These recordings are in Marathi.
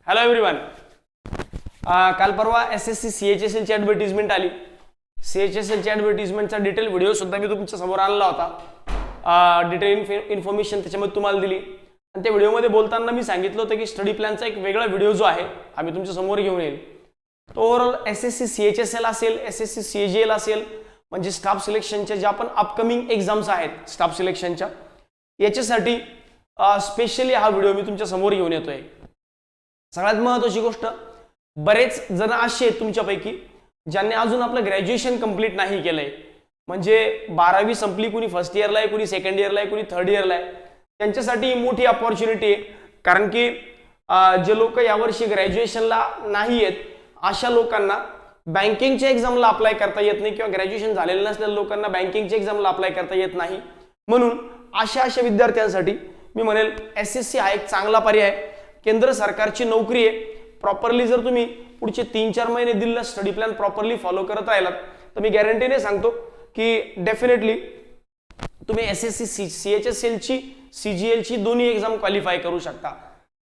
Hello everyone. काल परवा एसएससी सीएचएसएल ची ॲडव्हर्टिजमेंट आली. सीएचएसएल ची ॲडव्हर्टिजमेंटचा डिटेल व्हिडिओ सुद्धा मी तुमच्या समोर आणला होता. डिटेल इन्फॉर्मेशन त्याच्यामध्ये तुम्हाला दिली आणि त्या व्हिडिओमध्ये बोलताना मी सांगितलं होतं की स्टडी प्लॅनचा एक वेगळा व्हिडिओ जो आहे आम्ही तुमच्या समोर घेऊन येईल. तो ओव्हरऑल एसएससी सीएचएसएल असेल, एसएससी सीएजीएल असेल, म्हणजे स्टाफ सिलेक्शनच्या ज्या पण अपकमिंग एक्झाम्स आहेत स्टाफ सिलेक्शनच्या, याच्यासाठी स्पेशली हा व्हिडिओ मी तुमच्या समोर घेऊन येतोय. सगळ्यात महत्त्वाची गोष्ट, बरेच जण असे आहेत तुमच्यापैकी ज्यांनी अजून आपलं ग्रॅज्युएशन कंप्लीट नाही केलंय. म्हणजे 12वी संपली, कुणी फर्स्ट इयरला आहे, कुणी सेकंड इयरला आहे, कुणी थर्ड इयरला आहे. त्यांच्यासाठी मोठी अपॉर्च्युनिटी आहे. कारण की जे लोक यावर्षी ग्रॅज्युएशनला नाही आहेत अशा लोकांना बँकिंगच्या एक्झामला अप्लाय करता येत नाही, किंवा ग्रॅज्युएशन झालेलं नसलेल्या लोकांना बँकिंगच्या एक्झामला अप्लाय करता येत नाही. म्हणून अशा विद्यार्थ्यांसाठी मी म्हणेल एसएससी हा एक चांगला पर्याय आहे. केंद्र सरकारची नोकरी आहे. प्रॉपरली जर तुम्ही पुढचे 3-4 महिने दिलेला स्टडी प्लॅन प्रॉपरली फॉलो करत राहिलात तर मी गॅरंटीने सांगतो की डेफिनेटली तुम्ही एसएससी सीएचएसएलची सीजीएलची दोन्ही एक्झाम क्वालिफाय करू शकता.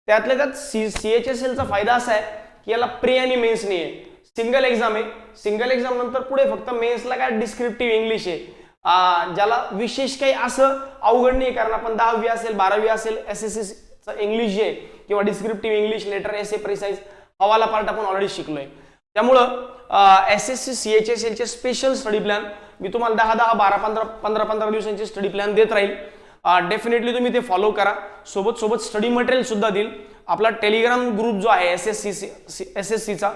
त्यातल्या त्यात सीएचएसएलचा फायदा असा आहे की याला प्री आणि मेन्स नाही आहे, सिंगल एक्झाम आहे. सिंगल एक्झाम नंतर पुढे फक्त मेन्सला काय डिस्क्रिप्टिव्ह इंग्लिश आहे, ज्याला विशेष काही असं अवघड नाही. कारण आपण 10वी असेल 12वी असेल एसएससीचं इंग्लिश जे किंवा डिस्क्रिप्टिव्ह इंग्लिश, लेटर, एसे, प्रिसाइज, हवाला पार्ट आपण ऑलरेडी शिकलोय. त्यामुळं एसएससी सीएचएसएलचे स्पेशल स्टडी प्लॅन मी तुम्हाला 10-10, 12-15, 15-15 दिवसांचे स्टडी प्लॅन देत राहील. डेफिनेटली तुम्ही ते फॉलो करा. सोबत स्टडी मटेरियल सुद्धा देईल. आपला टेलिग्राम ग्रुप जो आहे एसएससीचा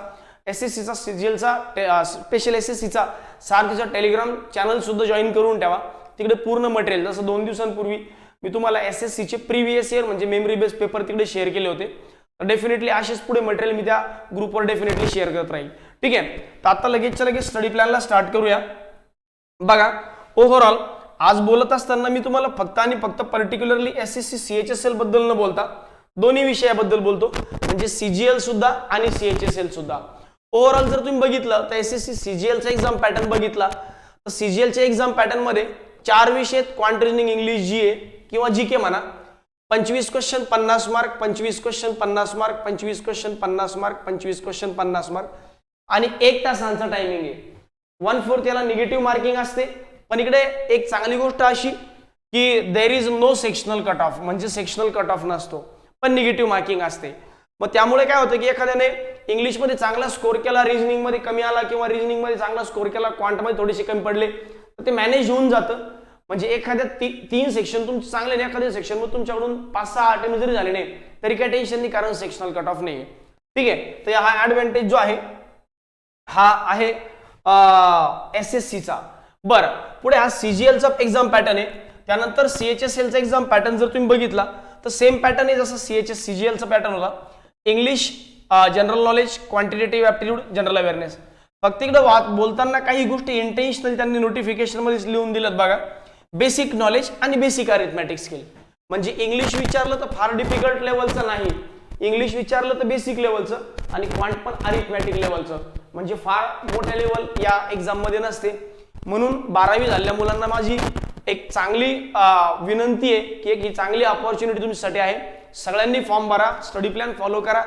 सीजीएलचा स्पेशल एसएससीचा सारखीचा टेलिग्राम चॅनल सुद्धा जॉईन करून ठेवा. तिकडे पूर्ण मटेरियल, जसं 2 दिवसांपूर्वी मी तुम्हाला एसएससीचे प्रिव्हियस इयर म्हणजे मेमरी बेस्ड पेपर तिकडे शेअर केले होते. तर डेफिनेटली असेच पुढे मटेरियल मी त्या ग्रुपवर डेफिनेटली शेअर करत राहील. ठीक आहे. तर आता लगेच स्टडी प्लॅनला स्टार्ट करूया. बघा, ओव्हरऑल आज बोलत असताना मी तुम्हाला फक्त आणि फक्त पर्टिक्युलरली एसएससी सीएचएसएल बद्दल न बोलता दोन्ही विषयाबद्दल बोलतो, म्हणजे सीजीएल सुद्धा आणि सीएचएसएल सुद्धा. ओव्हरऑल जर तुम्ही बघितलं तर एसएससी सीजीएलचा एक्झाम पॅटर्न बघितला तर सीजीएलच्या एक्झाम पॅटर्न मध्ये 4 विषय आहेत. क्वांट रिजनिंग, इंग्लिश, जीए किंवा जीके म्हणा. 25 question 50 mark, 25 question 50 mark, 25 question 50 mark, 25 question 50 mark, आणि 1 तासांचा टायमिंग आहे. 1/4 याला निगेटिव्ह मार्किंग असते. पण इकडे एक चांगली गोष्ट अशी की there is no sectional cut off, म्हणजे सेक्शनल कट ऑफ नसतो, पण निगेटिव्ह मार्किंग असते. मग त्यामुळे काय होतं की एखाद्याने इंग्लिशमध्ये चांगला स्कोर केला, रिजनिंग मध्ये कमी आला, किंवा रिजनिंग मध्ये चांगला स्कोर केला, क्वांटमध्ये थोडेसे कमी पडले, तर ते मॅनेज होऊन जातं. म्हणजे एखाद्या 3 सेक्शन तुमचे चांगले नाही, एखाद्या सेक्शन मध्ये तुमच्याकडून 5-6 अटेम्प्ट जरी झाले नाही तरी काही टेन्शन नाही, कारण सेक्शनल कट ऑफ नाही. ठीक आहे. तर हा ऍडव्हान्टेज जो आहे हा आहे एसएससीचा. बरं, पुढे हा सीजीएलचा एक्झाम पॅटर्न आहे. त्यानंतर सीएचएसएलचा एक्झाम पॅटर्न जर तुम्ही बघितला तर सेम पॅटर्न आहे जसं सीजीएलचा पॅटर्न होता. English, general knowledge, quantitative aptitude, general awareness. फक्त इकडे बोलताना काही गोष्टी इंटेन्शनली त्यांनी नोटिफिकेशन मध्ये लिहून दिल्यात बघा. बेसिक नॉलेज आणि बेसिक अरिथमॅटिक स्किल. म्हणजे इंग्लिश विचारलं तर फार डिफिकल्ट लेवलचं नाही, इंग्लिश विचारलं तर बेसिक लेवलचं, आणि क्वांट पण अरिथमॅटिक लेवलचं, म्हणजे फार मोठ्या लेवल या एक्झाम मध्ये नसते. म्हणून 12वी झालेल्या मुलांना माझी एक चांगली विनंती आहे की एक ही चांगली अपॉर्च्युनिटी तुमच्यासाठी आहे. सगळ्यांनी फॉर्म भरा, स्टडी प्लॅन फॉलो करा.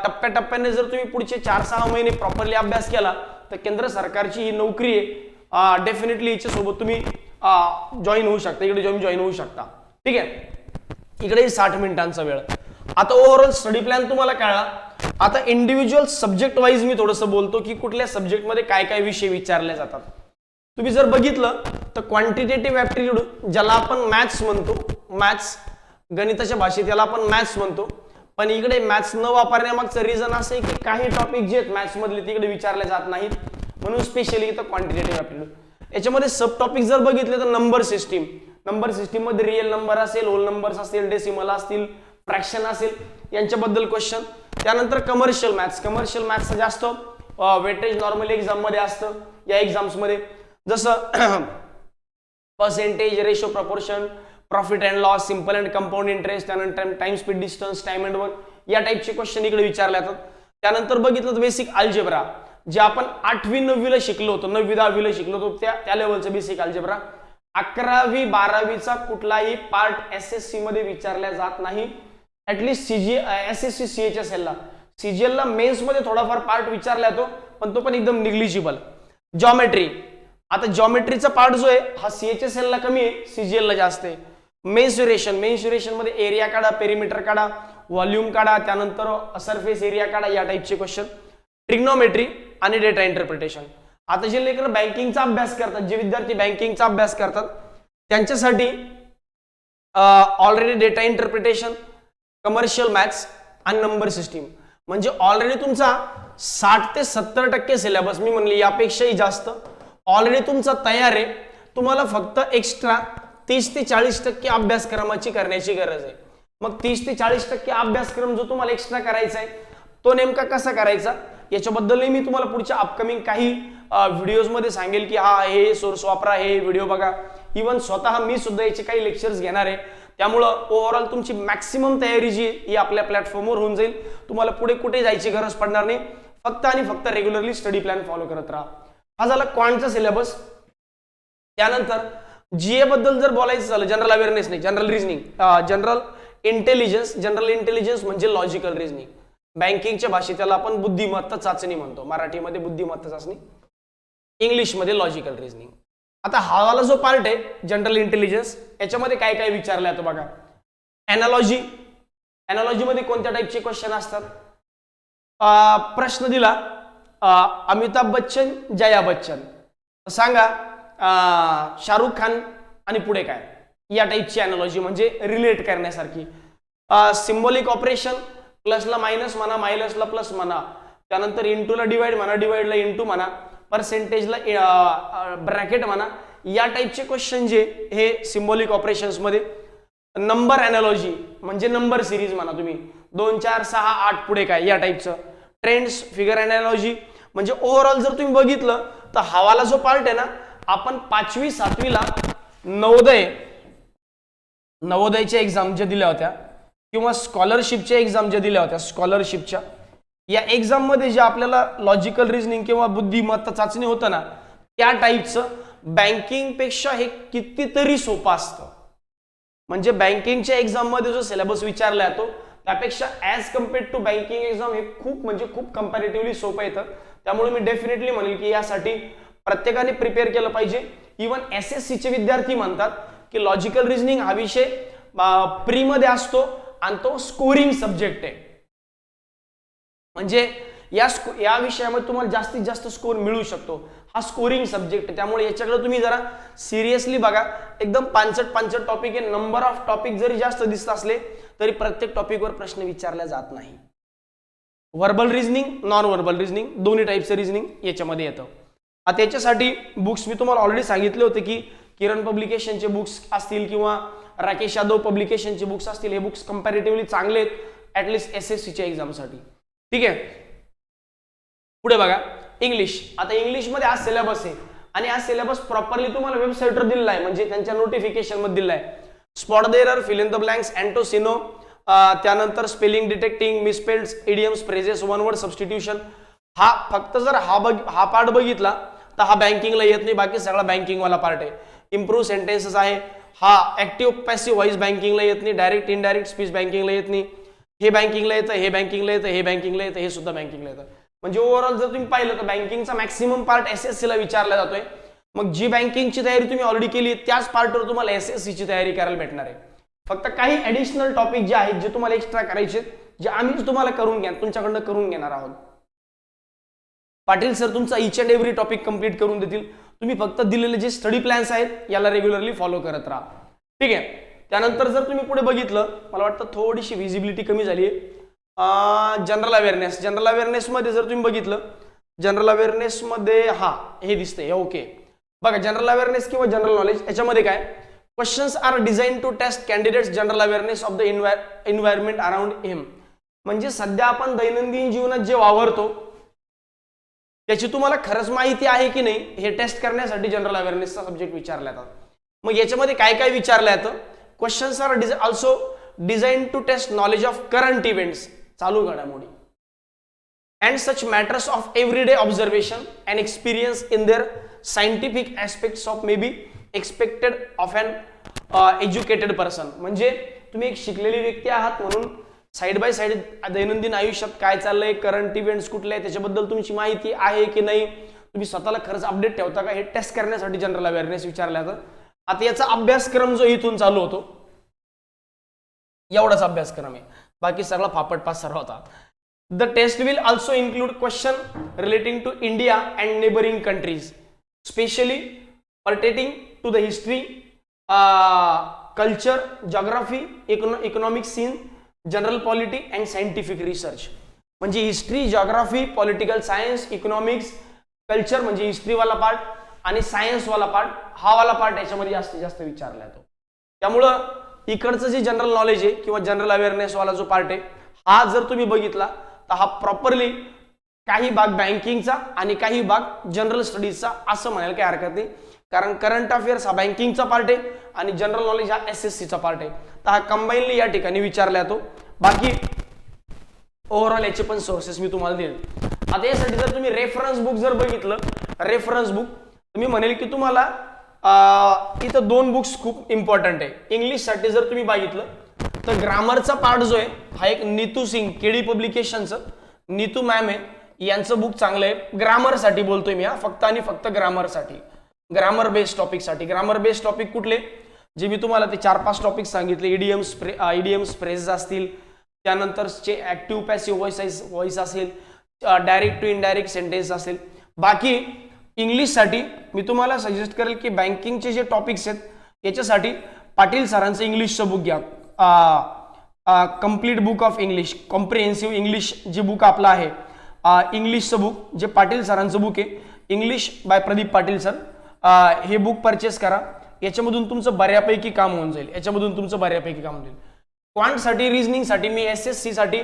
टप्प्याटप्प्याने जर तुम्ही पुढचे 4-6 महिने प्रॉपरली अभ्यास केला तर केंद्र सरकारची ही नोकरी आहे. डेफिनेटली याच्यासोबत तुम्ही जॉईन होऊ शकता, इकडे जॉईन होऊ शकता. ठीक आहे. इकडे 60 मिनिटांचा वेळ. आता ओव्हरऑल स्टडी प्लॅन तुम्हाला कळला. आता इंडिव्हिज्युअल सब्जेक्ट वाईज मी थोडंसं बोलतो की कुठल्या सब्जेक्टमध्ये काय काय विषय विचारले जातात. तुम्ही जर बघितलं तर क्वांटिटेटिव्ह ॲप्टिट्यूड, ज्याला आपण मॅथ्स म्हणतो, मॅथ्स गणिताच्या भाषेत याला आपण मॅथ्स म्हणतो, पण इकडे मॅथ्स न वापरण्यामागचं रिझन असं आहे की काही टॉपिक जे आहेत मॅथ्स मधले तिकडे विचारले जात नाहीत, म्हणून स्पेशली इथं क्वांटिटेटिव्ह ॲप्टिट्यूड. याच्यामध्ये सब टॉपिक जर बघितले तर नंबर सिस्टीम मध्ये रिअल नंबर असेल, होल नंबर्स असतील, डेसिमल असतील, फ्रॅक्शन असेल, यांच्याबद्दल क्वेश्चन. त्यानंतर कमर्शियल मॅथ्स जास्त वेटेज नॉर्मल एक्झाम मध्ये असतं. या एक्झाम्स मध्ये जसं percentage, ratio, proportion, profit and loss, simple and compound interest, त्यानंतर time, speed, distance, time and work, या टाइपचे क्वेश्चन इकडे विचारले जातात. त्यानंतर बघितलं तर बेसिक अल्जेब्रा, जे आपण 8वी 9वीला शिकलो होतो, 9वी 10वीला शिकलो होतो त्या लेवलचं बेसिक अल्जेब्रा. 11वी 12वीचा कुठलाही पार्ट एसएससी मध्ये विचारला जात नाही. ऍटलिस्ट SSC CHSL ला, CGL ला मेन्स मध्ये थोडाफार पार्ट विचारला जातो, पण तो पण एकदम निग्लिजिबल. जॉमेट्री, आता जॉमेट्रीचा पार्ट जो आहे हा CHSL ला कमी आहे, CGL ला जास्त आहे. मेन्सुरेशन मध्ये एरिया काढा, पेरिमीटर काढा, व्हॉल्यूम काढा, त्यानंतर सरफेस एरिया काढा, या टाईपचे क्वेश्चन. ट्रिग्नोमेट्री आणि डेटा इंटरप्रिटेशन. आता जे लेकर बँकिंगचा अभ्यास करतात, जे विद्यार्थी बँकिंगचा अभ्यास करतात त्यांच्यासाठी already data interpretation, commercial maths आणि नंबर सिस्टीम, म्हणजे ऑलरेडी तुमचा 60 ते 70% सिलेबस, मी म्हणले यापेक्षाही जास्त ऑलरेडी तुमचा तयार आहे. तुम्हाला फक्त एक्स्ट्रा 30 ते 40% अभ्यासक्रमाची करण्याची गरज आहे. मग 30 ते 40% अभ्यासक्रम जो तुम्हाला एक्स्ट्रा करायचा आहे तो नेमका कसा करायचा याच्याबद्दलही मी तुम्हाला पुढच्या अपकमिंग काही व्हिडिओज मध्ये सांगेल की हा हे सोर्स वापरा, हे व्हिडिओ बघा. इवन स्वतः मी सुद्धा याचे काही लेक्चर्स घेणार आहे. त्यामुळं ओव्हरऑल तुमची मॅक्सिमम तयारी जी ही आपल्या प्लॅटफॉर्मवर होऊन जाईल. तुम्हाला पुढे कुठे जायची गरज पडणार नाही. फक्त आणि फक्त रेग्युलरली स्टडी प्लॅन फॉलो करत राहा. हा झाला क्वांटचा सिलेबस. त्यानंतर जीए बद्दल जर बोलायचं झालं, जनरल अवेअरनेस नाही, जनरल रिजनिंग, जनरल इंटेलिजन्स म्हणजे लॉजिकल रिजनिंग. बँकिंगच्या भाषेत त्याला आपण बुद्धिमत्ता चाचणी म्हणतो, मराठीमध्ये बुद्धिमत्ता चाचणी, इंग्लिशमध्ये लॉजिकल रिजनिंग. आता हा वाला जो पार्ट आहे जनरल इंटेलिजन्स, याच्यामध्ये काय काय विचारलं जातं बघा. एनालॉजी मध्ये कोणत्या टाईपचे क्वेश्चन असतात. प्रश्न दिला, अमिताभ बच्चन, जया बच्चन, सांगा शाहरुख खान आणि पुढे काय, या टाईपची एनालॉजी म्हणजे रिलेट करण्यासारखी. सिम्बॉलिक ऑपरेशन, प्लसला मायनस म्हणा, मायनसला प्लस म्हणा, त्यानंतर इंटूला डिवाइड म्हणा, डिवाइडला इंटू म्हणा, पर्सेंटेजला ब्रॅकेट म्हणा, या टाईपचे क्वेश्चन जे हे सिम्बॉलिक ऑपरेशन्स मध्ये. नंबर एनालॉजी म्हणजे नंबर सिरीज म्हणा तुम्ही, 2 4 6 8 पुढे काय, या टाईपचं. ट्रेंड्स, फिगर एनालॉजी म्हणजे ओव्हरऑल जर तुम्ही बघितलं तर हवाला जो पार्ट आहे ना, आपण 5वी 7वीला नवोदयच्या एक्झाम ज्या दिल्या होत्या किंवा स्कॉलरशिपच्या एक्झाम ज्या दिल्या होत्या, स्कॉलरशिपच्या या एक्झाम मध्ये जे आपल्याला लॉजिकल रिजनिंग किंवा बुद्धिमत्ता चाचणी होतं ना, त्या टाईपचं बँकिंग पेक्षा हे कितीतरी सोपं असतं. म्हणजे बँकिंगच्या एक्झाम मध्ये जो सिलेबस विचारला जातो त्यापेक्षा as compared to banking exam हे खूप म्हणजे खूप कंपॅरेटिव्हली सोपं येतं. त्यामुळे मी डेफिनेटली म्हणेल की यासाठी प्रत्येकाने प्रिपेअर केलं पाहिजे. इवन SSCचे विद्यार्थी म्हणतात की लॉजिकल रिजनिंग हा विषय प्री मध्ये असतो आणि तो स्कोरिंग सब्जेक्ट आहे. म्हणजे या विषयामध्ये तुम्हाला जास्तीत जास्त स्कोर मिळू शकतो. हा स्कोरिंग सब्जेक्ट आहे. त्यामुळे याच्याकडे तुम्ही जरा सिरियसली बघा. एकदम पांचट टॉपिक आहे. नंबर ऑफ टॉपिक जरी जास्त दिसत असले तरी प्रत्येक टॉपिकवर प्रश्न विचारला जात नाही. Verbal reasoning, non verbal reasoning दोन्ही टाईपचं रिजनिंग याच्यामध्ये येतं. आता याच्यासाठी बुक्स मी तुम्हाला ऑलरेडी सांगितले होते की किरण पब्लिकेशनचे बुक्स असतील किंवा राकेश यादव पब्लिकेशनचे बुक्स असतील, हे बुक्स कंपॅरेटिव्हली चांगले आहेत ऍटलिस्ट SSCच्या एक्झामसाठी. ठीक आहे, पुढे बघा इंग्लिश. आता इंग्लिशमध्ये हा सिलेबस आहे आणि हा सिलेबस प्रॉपरली तुम्हाला वेबसाईटवर दिलेला आहे, म्हणजे त्यांच्या नोटिफिकेशन मध्ये दिला आहे. Spot the error, fill in the blanks, अँटोसिनो, त्यानंतर spelling detecting, misspelleds, idioms, phrases, one word substitution. हा फक्त जर हा पार्ट बघितला तर हा बँकिंगला येत नाही, बाकी सगळा बँकिंगवाला पार्ट आहे. इम्प्रूव्ह सेंटेन्सेस आहे हा. ऍक्टिव्ह पॅसिव्ह व्हॉइस बँकिंगला येत नाही. डायरेक्ट इनडायरेक्ट स्पीच बँकिंगला येत नाही. हे बँकिंगला येतं, हे बँकिंगला येतं, हे बँकिंगला येतं, हे सुद्धा बँकिंगला येतं. म्हणजे ओव्हरऑल जर तुम्ही पाहिलं तर बँकिंगचा मॅक्सिमम पार्ट SSCला विचारला जातोय. मग जी बँकिंगची तयारी तुम्ही ऑलरेडी केली त्याच पार्टवर तुम्हाला SSCची तयारी करायला भेटणार आहे. फक्त काही ऍडिशनल टॉपिक जे आहेत जे तुम्हाला एक्स्ट्रा करायचे, जे आम्ही तुम्हाला तुमच्याकडनं करून घेणार आहोत. पाटील सर तुमचा each and every topic complete करून देतील. तुम्ही फक्त दिलेले जे स्टडी प्लॅन्स आहेत याला रेग्युलरली फॉलो करत राहा. ठीक आहे. त्यानंतर जर तुम्ही पुढे बघितलं, मला वाटतं थोडीशी विजिबिलिटी कमी झाली आहे. जनरल अवेअरनेस मध्ये जर तुम्ही बघितलं, जनरल अवेअरनेस मध्ये हे दिसतंय. ओके बघा, जनरल अवेअरनेस किंवा जनरल नॉलेज याच्यामध्ये काय, questions are design to test candidates general awareness of the environment around him. म्हणजे सध्या आपण दैनंदिन जीवनात जे वावरतो त्याची तुम्हाला खरंच माहिती आहे की नाही हे टेस्ट करण्यासाठी जनरल अवेअरनेसचा सब्जेक्ट विचारला जातात. मग याच्यामध्ये काय काय विचारलं जातं, questions are also design to test knowledge of current events, चालू घडामोडी, and such matters of everyday observation and experience in their scientific aspects of may be expected of an educated person. म्हणजे तुम्ही एक शिकलेली व्यक्ती आहात म्हणून साईड बाय साईड दैनंदिन आयुष्यात काय चाललंय, करंट इव्हेंट्स कुठले आहे त्याच्याबद्दल तुमची माहिती आहे की नाही, तुम्ही स्वतःला खरंच अपडेट ठेवता का, हे टेस्ट करण्यासाठी जनरल अवेअरनेस विचारला जातं. आता याचा अभ्यासक्रम जो इथून चालू होतो एवढाच अभ्यासक्रम आहे, बाकी सगळा फापट पास सर्व होता. The test will also include question relating to India and neighbouring countries, especially pertaining to the history, culture, geography, economic scene, general polity and scientific research. म्हणजे history, geography, political science, economics, culture म्हणजे हिस्ट्रीवाला पार्ट आणि सायन्सवाला पार्ट, हा वाला पार्ट याच्यामध्ये जास्तीत जास्त विचारला जातो. त्यामुळं इकडचं जे जनरल नॉलेज आहे किंवा जनरल अवेअरनेस वाला जो पार्ट आहे हा जर तुम्ही बघितला तर हा प्रॉपरली काही भाग बँकिंगचा आणि काही भाग जनरल स्टडीजचा असं म्हणायला काही हरकत नाही. कारण करंट अफेअर्स हा बँकिंगचा पार्ट आहे आणि जनरल नॉलेज हा SSCचा पार्ट आहे. तर हा कंबाईनली या ठिकाणी विचारला जातो. बाकी ओव्हरऑल याचे पण सोर्सेस मी तुम्हाला देईल. आता यासाठी जर तुम्ही रेफरन्स बुक जर बघितलं, रेफरन्स बुक तर मी म्हणेल की तुम्हाला इथं 2 बुक्स खूप इम्पॉर्टंट आहे. इंग्लिशसाठी जर तुम्ही बघितलं तर ग्रामरचा पार्ट जो आहे हा एक नीतू सिंग केडी पब्लिकेशनचं, नीतू मॅम आहे यांचं बुक चांगलं आहे. ग्रामरसाठी बोलतोय मी, हा फक्त आणि फक्त ग्रामरसाठी, ग्रामर बेस्ड टॉपिकसाठी. ग्रामर बेस्ड टॉपिक कुठले जे मी तुम्हाला ते 4-5 टॉपिक सांगितले, इडियम्स फ्रेज असतील, त्यानंतरचे ऍक्टिव्ह पॅसिव्ह व्हॉइस असेल, डायरेक्ट टू इनडायरेक्ट सेंटेन्स असेल. बाकी इंग्लिशसाठी मी तुम्हाला सजेस्ट करेल की बँकिंगचे जे टॉपिक्स आहेत याच्यासाठी पाटील सरांचं इंग्लिशचं बुक घ्या, complete book of English, comprehensive English जे बुक आपलं आहे इंग्लिशचं बुक, जे पाटील सरांचं बुक आहे English by Pradeep Patil sir, हे बुक परचेस करा. याच्यामधून तुमचं बऱ्यापैकी काम होऊन जाईल, क्वांटसाठी, रिझनिंगसाठी मी SSC साठी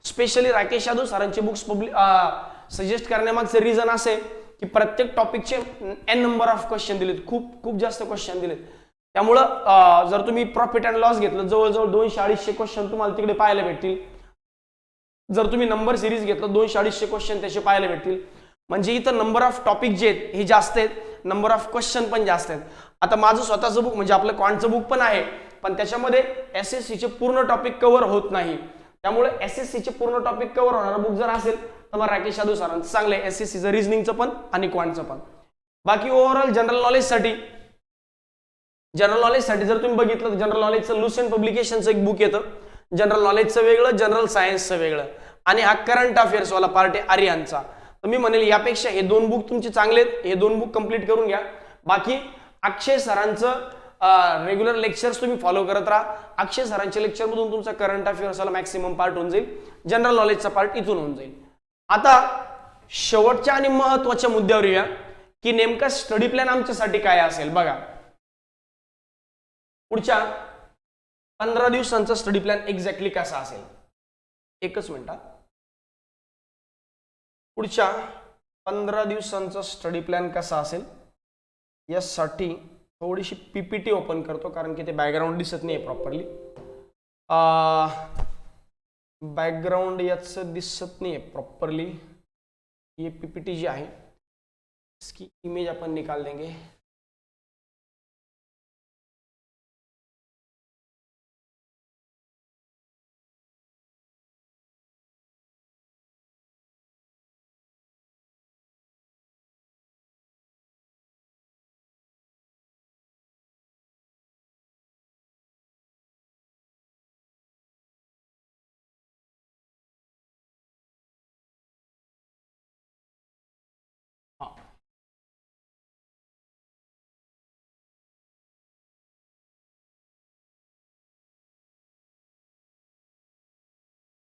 स्पेशली राकेश यादव सरांचे बुक्स सजेस्ट करण्यामागचं रिझन असे की प्रत्येक टॉपिकचे n नंबर ऑफ क्वेश्चन दिलेत, खूप जास्त क्वेश्चन दिलेत. त्यामुळं जर तुम्ही प्रॉफिट अँड लॉस घेतलं जवळजवळ 200-250 क्वेश्चन तुम्हाला तिकडे पाहायला भेटतील. जर तुम्ही नंबर सिरीज घेतलं 200-250 क्वेश्चन त्याचे पाहायला भेटतील. म्हणजे इथं नंबर ऑफ टॉपिक जे आहेत हे जास्त आहेत, नंबर ऑफ क्वेश्चन पण जास्त आहेत. आता माझं स्वतःचं बुक म्हणजे आपलं क्वांटचं बुक पण आहे, पण त्याच्यामध्ये SSCचे पूर्ण टॉपिक कव्हर होत नाही. त्यामुळे SSCचे पूर्ण टॉपिक कव्हर होणारं बुक जर असेल तर मग राकेश यादव सरांचं चांगलं आहे, SSCचं रिझनिंगचं पण आणि क्वांटचं पण. बाकी ओव्हरऑल जनरल नॉलेजसाठी जर तुम्ही बघितलं तर जनरल नॉलेजचं लुसेंट पब्लिकेशनचं एक बुक येतं, जनरल नॉलेजचं वेगळं, जनरल सायन्सचं वेगळं, आणि हा करंट अफेअर्स वाला पार्ट आहे आर्यनचा. तर मी म्हणेल यापेक्षा हे 2 बुक तुमचे चांगले आहेत, हे 2 बुक कंप्लीट करून घ्या. बाकी अक्षय सरांचं रेग्युलर लेक्चर्स तुम्ही फॉलो करत राहा. अक्षय सरांच्या लेक्चरमधून तुमचा करंट अफेअर्स वाला मॅक्सिमम पार्ट होऊन जाईल, जनरल नॉलेजचा पार्ट इथून होऊन जाईल. आता शेवटच्या आणि महत्वाच्या मुद्द्यावर येऊया की नेमका स्टडी प्लॅन आमच्यासाठी काय असेल. बघा, पुढच्या 15 दिवसांचा स्टडी प्लॅन एक्झॅक्टली कसा असेल, एकच मिनिट. पुढच्या 15 दिवसांचा स्टडी प्लॅन कसा असेल यासाठी थोडीशी PPT ओपन करतो, कारण की ते बॅकग्राऊंड दिसत नाही प्रॉपरली. बॅकग्राऊंड याचं दिसत नाही प्रॉपरली. ये PPT जी आहे इसकी इमेज अपन निकाल देंगे.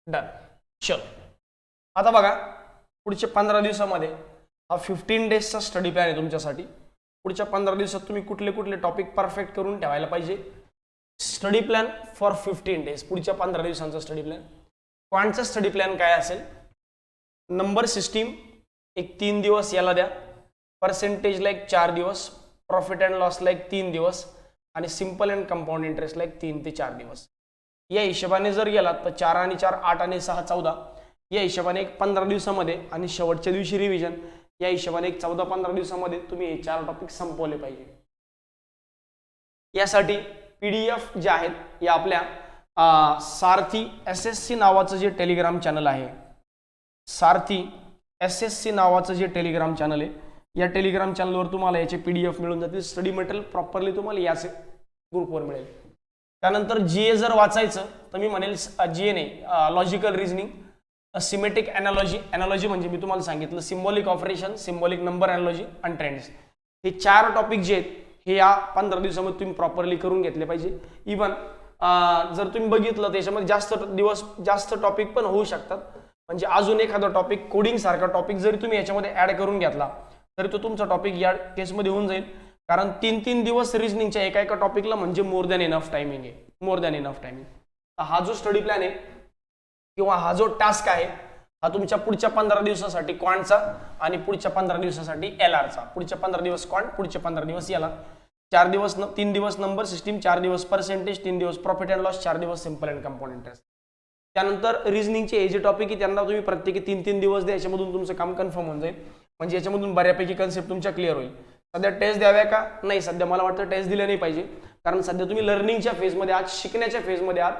डन, चलो. आता बघा, पुढच्या 15 दिवसामध्ये हा 15 डेजचा स्टडी प्लॅन आहे तुमच्यासाठी. पुढच्या 15 दिवसात तुम्ही कुठले कुठले टॉपिक परफेक्ट करून ठेवायला पाहिजे. स्टडी प्लॅन फॉर 15 डेज, पुढच्या 15 दिवसांचा स्टडी प्लॅन. क्वांटचा स्टडी प्लॅन काय असेल, नंबर सिस्टीम एक 3 दिवस याला द्या, पर्सेंटेजला एक 4 दिवस, प्रॉफिट अँड लॉसला एक 3 दिवस, आणि सिंपल अँड कंपाऊंड इंटरेस्टला एक 3 ते 4 दिवस. या हिशोबाने जर गेलात तर 4 आणि 4 8 आणि 6 14, या हिशोबाने एक 15 दिवसामध्ये, आणि शेवटच्या दिवशी रिव्हिजन, या हिशोबाने एक 14-15 दिवसामध्ये तुम्ही हे 4 टॉपिक संपवले पाहिजे. यासाठी PDF ज्या आहेत या आपल्या सारथी SSC नावाचं जे टेलिग्राम चॅनल आहे, सारथी SSC नावाचं जे टेलिग्राम चॅनल आहे, या टेलिग्राम चॅनलवर तुम्हाला याचे PDF मिळून जातील. स्टडी मटेरियल प्रॉपरली तुम्हाला याच ग्रुपवर मिळेल. त्यानंतर GA जर वाचायचं तर मी म्हणेल GA नाही, लॉजिकल रिझनिंग, सिमेटिक ॲनालॉजी म्हणजे मी तुम्हाला सांगितलं सिम्बॉलिक ऑपरेशन, सिम्बॉलिक नंबर ॲनालॉजी आणि ट्रेंड्स, हे 4 टॉपिक जे आहेत हे या 15 दिवसामध्ये तुम्ही प्रॉपरली करून घेतले पाहिजे. इवन जर तुम्ही बघितलं त्याच्यामध्ये जास्त टॉपिक पण होऊ शकतात. म्हणजे अजून एखादा टॉपिक कोडिंग सारखा टॉपिक जरी तुम्ही याच्यामध्ये ऍड करून घेतला तरी तो तुमचा टॉपिक या केसमध्ये होऊन जाईल. कारण 3-3 दिवस रिझनिंगच्या एका टॉपिकला म्हणजे मोर दॅन इनफ टायमिंग आहे, मोर दॅन इनफ टायमिंग. हा जो स्टडी प्लॅन आहे किंवा हा जो टास्क आहे हा तुमच्या पुढच्या 15 दिवसासाठी क्वांटचा आणि पुढच्या 15 दिवसासाठी LRचा. पुढच्या 15 दिवस क्वांट, पुढचे 15 दिवस याला. 3 दिवस नंबर सिस्टीम, 4 दिवस पर्सेंटेज, 3 दिवस प्रॉफिट अँड लॉस, 4 दिवस सिंपल अँड कंपाऊंड इंटरेस्ट. त्यानंतर रिझनिंगचे हे जे टॉपिक आहे त्यांना तुम्ही प्रत्येकी 3-3 दिवस द्या, याच्यामधून तुमचं काम कन्फर्म होऊन जाईल. म्हणजे याच्यामधून बऱ्यापैकी कन्सेप्ट तुमच्या क्लिअर होईल. सध्या टेस्ट द्याव्या का नाही, सध्या मला वाटतं टेस्ट दिल्या नाही पाहिजे. कारण सध्या तुम्ही लर्निंगच्या फेजमध्ये आहात, शिकण्याच्या फेजमध्ये आहात.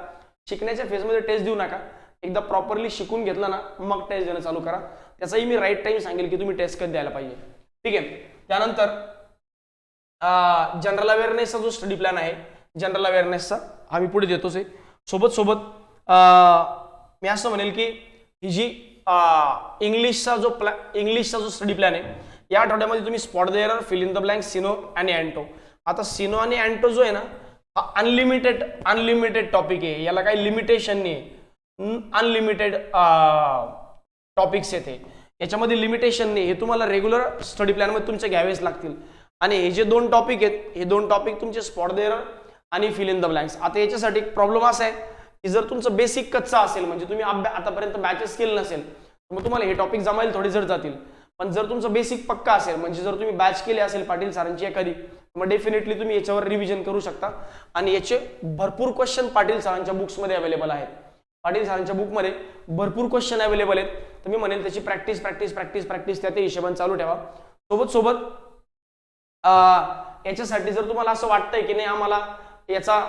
शिकण्याच्या फेजमध्ये टेस्ट देऊ नका. एकदा प्रॉपरली शिकून घेतलं ना मग टेस्ट देणं चालू करा. त्याचाही मी राईट टाइम सांगेल की तुम्ही टेस्ट कधी द्यायला पाहिजे. ठीक आहे. त्यानंतर जनरल अवेअरनेसचा जो स्टडी प्लॅन आहे, जनरल अवेअरनेसचा हा मी पुढे देतोच आहे. सोबत मी असं म्हणेल की ही जी इंग्लिशचा जो स्टडी प्लॅन आहे या आठवड्यामध्ये तुम्ही spot the error, fill in the blank, सिनो आणि अँटो. आता सिनो आणि अँटो जो आहे ना हा अनलिमिटेड टॉपिक आहे, याला काही लिमिटेशन नाही आहे. अनलिमिटेड टॉपिक्स येते, याच्यामध्ये लिमिटेशन नाही. हे तुम्हाला रेग्युलर स्टडी प्लॅनमध्ये तुमचे घ्यावेच लागतील. आणि हे जे 2 टॉपिक आहेत हे 2 टॉपिक तुमचे स्पॉट द एरर आणि फिल इन द ब्लँक्स. आता याच्यासाठी एक प्रॉब्लेम असा आहे की जर तुमचं बेसिक कच्चा असेल, म्हणजे तुम्ही आतापर्यंत बॅचेस केले नसेल तर मग तुम्हाला हे टॉपिक जमायला थोडे जड जातील. पण जर तुमचं बेसिक पक्का असेल, म्हणजे जर तुम्ही बॅच केली असेल पाटील सरांची एखादी, मग डेफिनेटली तुम्ही याच्यावर रिव्हिजन करू शकता. आणि याचे भरपूर क्वेश्चन पाटील सरांच्या बुक्समध्ये अवेलेबल आहेत. पाटील सरांच्या बुकमध्ये भरपूर क्वेश्चन अवेलेबल आहेत. तर मी म्हणेल त्याची प्रॅक्टिस त्या हिशोबाने चालू ठेवा. सोबत याच्यासाठी जर तुम्हाला असं वाटतंय की नाही आम्हाला याचा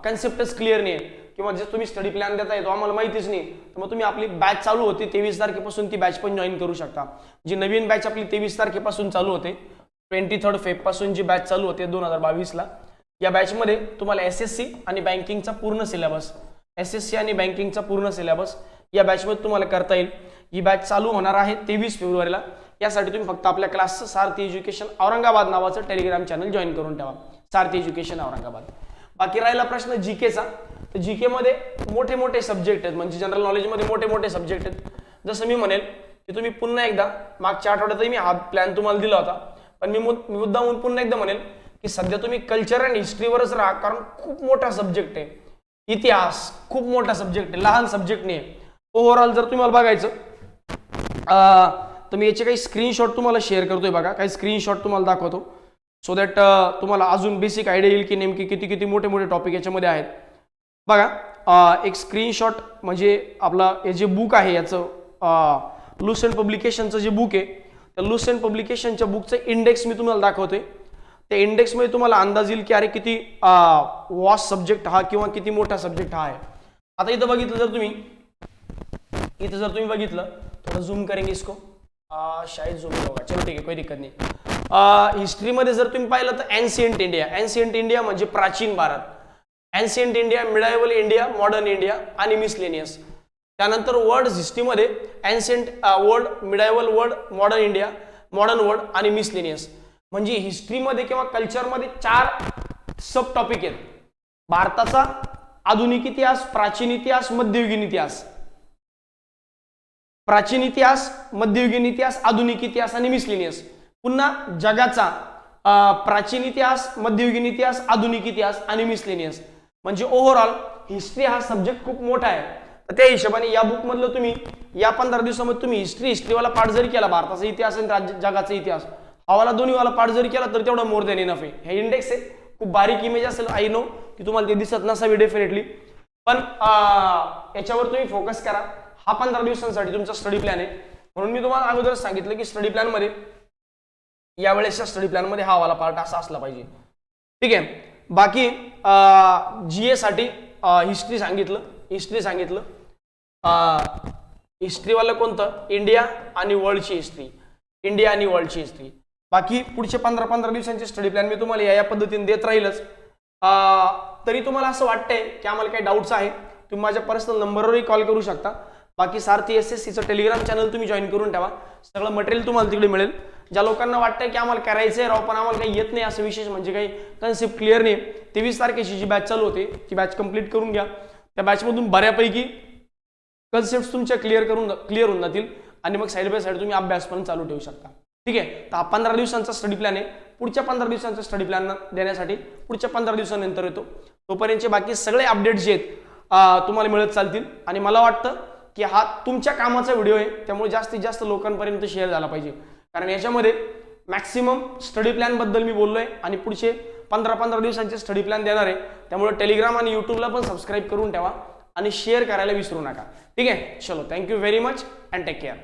कन्सेप्टच क्लिअर नाही किंवा जे तुम्ही स्टडी प्लॅन देताय तो आम्हाला माहितीच नाही, तर मग तुम्ही आपली बॅच चालू होती 23 तारखेपासून ती बॅच पण जॉईन करू शकता. जी नवीन बॅच आपली 23 तारखेपासून चालू होते, 23 फेब पासून जी बॅच चालू होते 2022ला, या बॅचमध्ये तुम्हाला SSC आणि बँकिंगचा पूर्ण सिलेबस या बॅचमध्ये तुम्हाला करता येईल. ही बॅच चालू होणार आहे 23 फेब्रुवारीला. यासाठी तुम्ही फक्त आपल्या क्लासचं सारथी एज्युकेशन औरंगाबाद नावाचं टेलिग्राम चॅनल जॉईन करून ठेवा, सारथी एज्युकेशन औरंगाबाद. बाकी राहिला प्रश्न जीकेचा. तर जीके मध्ये मोठे सब्जेक्ट आहेत, म्हणजे जनरल नॉलेजमध्ये मोठे सब्जेक्ट आहेत. जसं मी म्हणेल की तुम्ही पुन्हा एकदा मागच्या आठवड्यातही मी हा प्लॅन तुम्हाला दिला होता, पण मी मुद्दामून पुन्हा एकदा म्हणेल की सध्या तुम्ही कल्चर अँड हिस्ट्रीवरच राहा, कारण खूप मोठा सब्जेक्ट आहे. इतिहास खूप मोठा सब्जेक्ट आहे, लहान सब्जेक्ट नाही आहे. ओव्हरऑल जर तुम्हाला बघायचं तर मी याचे काही स्क्रीनशॉट तुम्हाला शेअर करतोय. बघा, काही स्क्रीनशॉट तुम्हाला दाखवतो सो दॅट तुम्हाला अजून बेसिक आयडिया येईल की नेमकी किती मोठे टॉपिक याच्यामध्ये आहेत. बघा, एक स्क्रीनशॉट म्हणजे आपला हे जे बुक आहे याचं लुसेंट पब्लिकेशनचं जे बुक आहे, त्या लुसेंट पब्लिकेशनच्या बुकचं इंडेक्स मी तुम्हाला दाखवतोय. त्या इंडेक्समध्ये तुम्हाला अंदाज येईल की अरे किती वॉस्ट सब्जेक्ट हा किंवा किती मोठा सब्जेक्ट हा आहे. आता इथं बघितलं जर तुम्ही बघितलं थोडं झूम करेंगे इसको, शायद झूम होगा, चलो ठीक आहे, कोई दिक्कत नाही. हिस्ट्रीमध्ये जर तुम्ही पाहिलं तर एन्शियंट इंडिया म्हणजे प्राचीन भारत, ancient India, medieval India, modern India आणि मिसलेनियस. त्यानंतर वर्ल्ड हिस्ट्रीमध्ये ancient world, medieval world, modern India, modern world आणि मिसलेनियस. म्हणजे हिस्ट्रीमध्ये किंवा कल्चरमध्ये 4 सब टॉपिक आहेत. भारताचा आधुनिक इतिहास, प्राचीन इतिहास, मध्ययुगीन इतिहास. प्राचीन इतिहास, मध्ययुगीन इतिहास, आधुनिक इतिहास आणि मिसलेनियस. पुन्हा जगाचा प्राचीन इतिहास, मध्ययुगीन इतिहास, आधुनिक इतिहास आणि मिसलेनियस. म्हणजे ओव्हरऑल हिस्ट्री हा सब्जेक्ट खूप मोठा आहे. तर त्या हिशोबाने या बुक मधलं तुम्ही या 15 दिवसामध्ये तुम्ही हिस्ट्रीवाला पाठ जरी केला, भारताचा इतिहास आणि जगाचा इतिहास हावाला दोन्हीवाला पाठ जरी केला तर तेवढं मोर दॅन इनफ आहे. हे इंडेक्स आहे, खूप बारीक इमेज असेल, आय नो की तुम्हाला ते दिसत नसावी डेफिनेटली, पण याच्यावर तुम्ही फोकस करा. हा 15 दिवसांसाठी तुमचा स्टडी प्लॅन आहे. म्हणून मी तुम्हाला अगोदर सांगितलं की स्टडी प्लॅन मध्ये यावेळेसच्या स्टडी प्लॅन मध्ये हा वाला पार्ट असा असला पाहिजे. ठीक आहे. बाकी GA साठी हिस्ट्री सांगितलं हिस्ट्रीवालं कोणतं, इंडिया आणि वर्ल्डची हिस्ट्री. बाकी पुढचे 15 दिवसांचे स्टडी प्लॅन मी तुम्हाला या पद्धतीने देत राहीलच. तरी तुम्हाला असं वाटतंय की आम्हाला काही डाऊट्स आहे, तुम्ही माझ्या पर्सनल नंबरवरही कॉल करू शकता. बाकी सारथी SSCचं टेलिग्राम चॅनल तुम्ही जॉईन करून ठेवा, सगळं मटेरियल तुम्हाला तिकडे मिळेल. ज्या लोकांना वाटतंय की आम्हाला करायचंय राव पण आम्हाला काही येत नाही, असं विशेष म्हणजे काही कन्सेप्ट क्लिअर नाही, 23 तारखेची जी बॅच चालू होते ती बॅच कंप्लीट करून घ्या. त्या बॅचमधून बऱ्यापैकी कन्सेप्ट तुमच्या क्लिअर होऊन जातील आणि मग साईड बाय साईड तुम्ही अभ्यास पण चालू ठेवू शकता. ठीक आहे. तर हा 15 दिवसांचा स्टडी प्लॅन आहे. पुढच्या 15 दिवसांचा स्टडी प्लॅन देण्यासाठी पुढच्या 15 दिवसानंतर येतो. तोपर्यंतचे बाकी सगळे अपडेट जे आहेत तुम्हाला मिळत चालतील. आणि मला वाटतं की हा तुमच्या कामाचा व्हिडिओ आहे, त्यामुळे जास्तीत जास्त लोकांपर्यंत शेअर झाला पाहिजे. कारण याच्यामध्ये मॅक्सिमम स्टडी प्लॅन बद्दल मी बोललोय आणि पुढचे 15 दिवसांचे स्टडी प्लॅन देणार आहे. त्यामुळे टेलिग्राम आणि यूट्यूबला पण सबस्क्राईब करून ठेवा आणि शेअर करायला विसरू नका. ठीक आहे. चलो, thank you very much and take care.